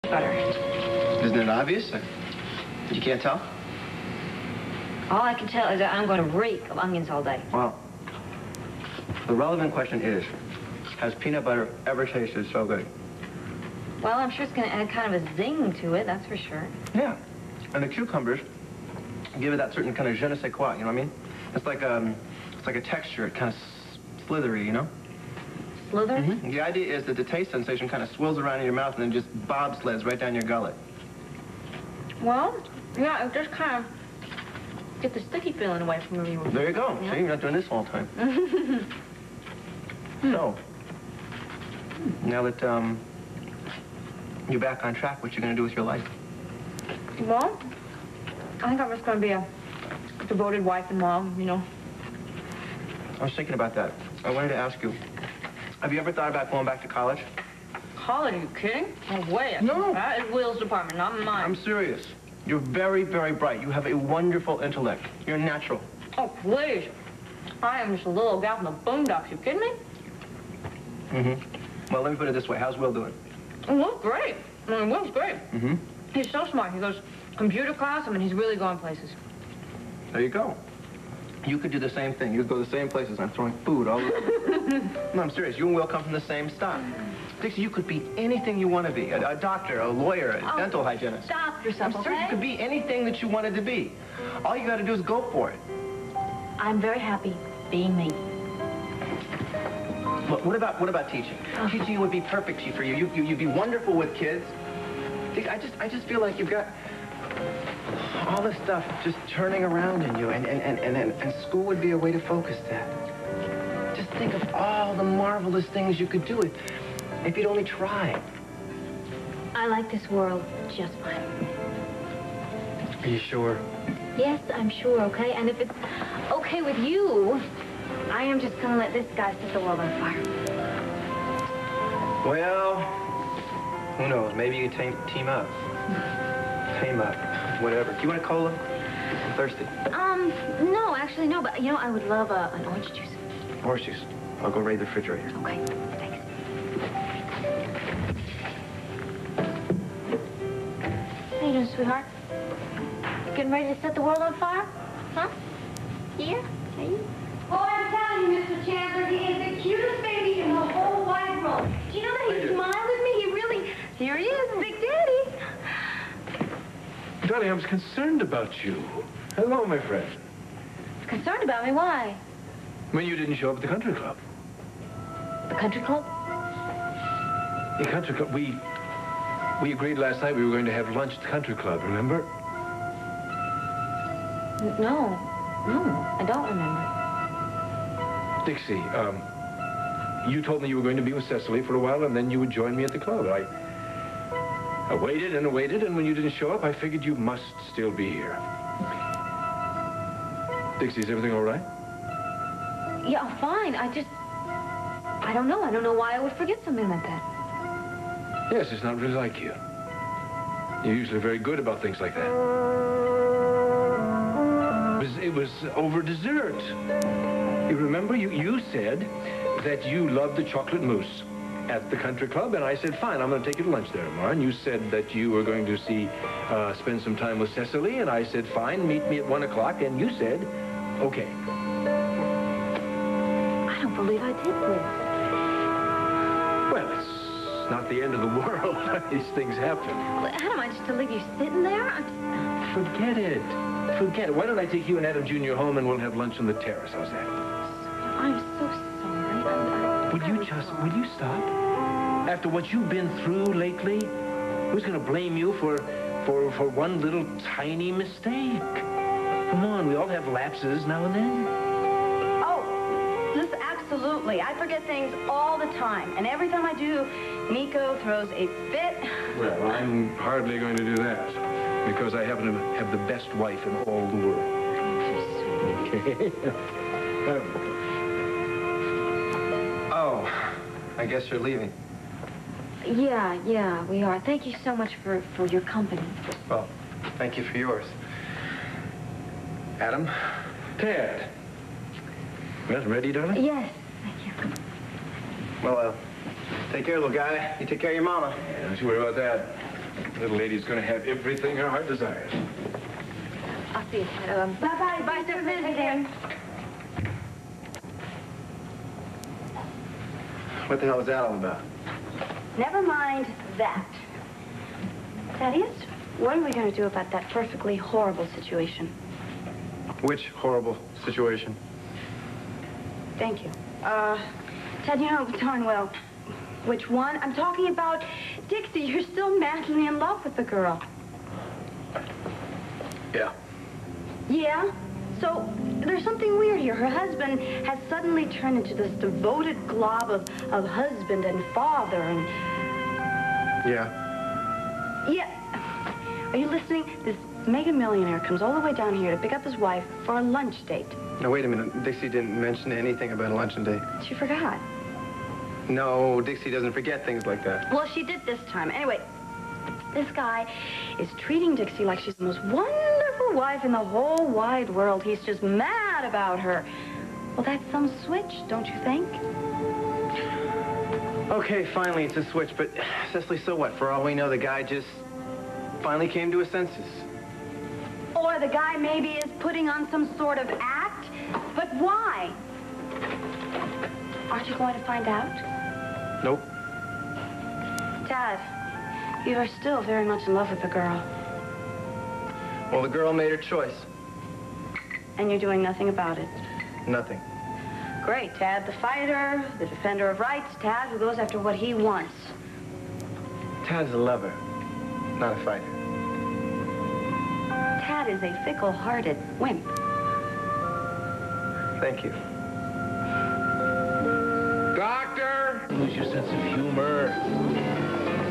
butter. Isn't it obvious? You can't tell? All I can tell is that I'm going to reek of onions all day. Well, the relevant question is, has peanut butter ever tasted so good? Well, I'm sure it's going to add kind of a zing to it, that's for sure. Yeah. And the cucumbers give it that certain kind of je ne sais quoi, you know what I mean? It's like a texture, it kind of slithery, you know? Slither? Mm-hmm. The idea is that the taste sensation kind of swirls around in your mouth and then just bobsleds right down your gullet. Well, yeah, it just kind of get the sticky feeling away from you. There you go. Yeah. See, you're not doing this all the time. So, now that you're back on track, what you going to do with your life? Well, I think I'm just going to be a devoted wife and mom, you know. I was thinking about that. I wanted to ask you, have you ever thought about going back to college? College? Are you kidding? No way. No. That is Will's department, not mine. I'm serious. You're very, very bright. You have a wonderful intellect. You're natural. Oh, please. I am just a little gal from the boondocks. You kidding me? Mm-hmm. Well, let me put it this way. How's Will doing? Oh, Will's great. I mean, Will's great. Mm-hmm. He's so smart. He goes computer class. I mean, he's really going places. There you go. You could do the same thing. You'd go to the same places. I'm throwing food all over. No, I'm serious. You and Will come from the same stock. Dixie, you could be anything you want to be. A doctor, a lawyer, a dental hygienist. Stop yourself, I'm serious. okay? You could be anything that you wanted to be. All you got to do is go for it. I'm very happy being me. Look, what about teaching? Teaching would be perfect for you. You'd be wonderful with kids. Dixie, I just feel like you've got all this stuff just turning around in you, and school would be a way to focus that. Just think of all the marvelous things you could do if you'd only try. I like this world just fine. Are you sure? Yes, I'm sure, okay? And if it's okay with you, I am just gonna let this guy set the world on fire. Well, who knows? Maybe you team up. Team up. Whatever. Do you want a cola? I'm thirsty. No, actually, no, but, you know, I would love an orange juice. Orange juice. I'll go raid the refrigerator. Okay, thanks. How you doing, sweetheart? You getting ready to set the world on fire? Huh? Yeah? Hey? Oh, I'm telling you, Mr. Chandler, he is the cutest baby in the whole wide world. Do you know that he smiled at me? He really... Here he is, Big Daddy. Darling, I was concerned about you. Hello, my friend. Concerned about me? Why? When you didn't show up at the country club. The country club? The country club, we agreed last night we were going to have lunch at the country club, remember? No, I don't remember. Dixie, you told me you were going to be with Cecily for a while, and then you would join me at the club. I waited and waited, and when you didn't show up, I figured you must still be here. Dixie, is everything all right? Yeah, I'm fine. I don't know. I don't know why I would forget something like that. Yes, it's not really like you. You're usually very good about things like that. It was over dessert. You remember, you said that you loved the chocolate mousse at the country club, and I said, fine, I'm going to take you to lunch there tomorrow. And you said that you were going to spend some time with Cecily, and I said, fine, meet me at 1 o'clock, and you said, okay. I don't believe I did this. Well, it's not the end of the world. These things happen. Well, Adam, I just to leave you sitting there? Forget it. Forget it. Why don't I take you and Adam Jr. home, and we'll have lunch on the terrace? How's that? I'm so sorry. Would you stop? After what you've been through lately, who's going to blame you for one little tiny mistake? Come on, we all have lapses now and then. Oh, this absolutely. I forget things all the time. And every time I do, Nico throws a fit. Well, I'm hardly going to do that, because I happen to have the best wife in all the world. Okay. Oh, I guess you're leaving. Yeah, we are. Thank you so much for your company. Well, thank you for yours. Adam? Ted. Well, ready, darling? Yes, thank you. Well, take care, little guy. You take care of your mama. Yeah, don't you worry about that. Little lady's going to have everything her heart desires. I'll see you, Ted. Bye-bye. Bye, for visiting. What the hell is that all about? Never mind that. Thaddeus, what are we going to do about that perfectly horrible situation? Which horrible situation? Thank you. Ted, you know darn well which one. I'm talking about Dixie. You're still madly in love with the girl. Yeah. Yeah? So there's something weird here. Her husband has suddenly turned into this devoted glob of husband and father and... Yeah. Yeah. Are you listening? This mega millionaire comes all the way down here to pick up his wife for a lunch date. Now, wait a minute. Dixie didn't mention anything about a luncheon date. She forgot. No, Dixie doesn't forget things like that. Well, she did this time. Anyway, this guy is treating Dixie like she's the most wonderful wife in the whole wide world. He's just mad about her. Well, that's some switch, don't you think? Okay, finally it's a switch, but Cecily, so what? For all we know, the guy just finally came to his senses. Or the guy maybe is putting on some sort of act. But why? Aren't you going to find out? Nope. Dad, you are still very much in love with the girl. Well, the girl made her choice. And you're doing nothing about it. Nothing. Great, Tad, the fighter, the defender of rights, Tad who goes after what he wants. Tad's a lover, not a fighter. Tad is a fickle-hearted wimp. Thank you. Doctor! Lose your sense of humor.